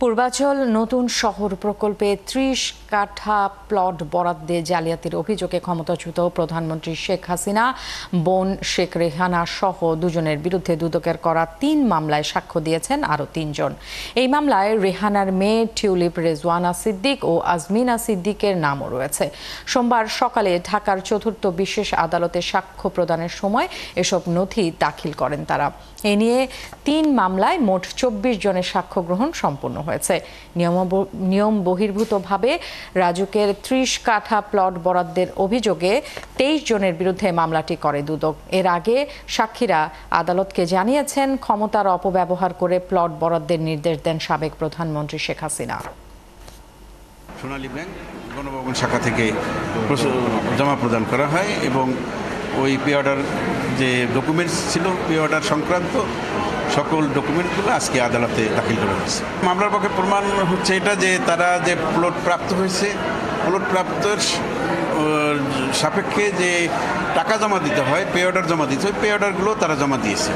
পূর্বাচল নতুন শহর প্রকল্পে ৩০ কাঠা প্লট বরাদ্দে জালিয়াতির অভিযোগে ক্ষমতাচ্যুত প্রধানমন্ত্রী শেখ হাসিনা বোন শেখ রেহানা সহ দুজনের বিরুদ্ধে দুদকের করা ৩ মামলায় সাক্ষ্য দিয়েছেন আরও ৩ জন। এই মামলায় রেহানার মেয়ে টিউলিপ রেজওয়ানা সিদ্দিক ও আজমিনা সিদ্দিকের নামও রয়েছে। সোমবার সকালে ঢাকার চতুর্থ বিশেষ আদালতে সাক্ষ্য প্রদানের সময় এসব নথি দাখিল করেন তারা। এ নিয়ে ৩ মামলায় মোট ২৪ জনের সাক্ষ্য গ্রহণ সম্পন্ন হয়েছে। নিয়ম বহির্ভূতভাবে রাজুকের ৩০ কাঠা প্লট বরাদ্দের অভিযোগে ২৩ জনের বিরুদ্ধে মামলাটি করে দুদক। এর আগে সাক্ষীরা আদালতকে জানিয়েছেন, ক্ষমতার অপব্যবহার করে প্লট বরাদ্দের নির্দেশ দেন সাবেক প্রধানমন্ত্রী শেখ হাসিনা। সোনালী ব্যাংক গণভবন শাখা থেকে জমা প্রদান করা হয় এবং ওই পে অর্ডার যে ডকুমেন্টস ছিল, পে অর্ডার সংক্রান্ত সকল ডকুমেন্টগুলো আজকে আদালতে দাখিল করা হয়েছে। মামলার পক্ষে প্রমাণ হচ্ছে এটা যে তারা যে প্লট প্রাপ্ত হয়েছে, প্লট প্রাপ্তের সাপেক্ষে যে টাকা জমা দিতে হয়, পে অর্ডার জমা দিতে হয়, পে অর্ডারগুলো তারা জমা দিয়েছে।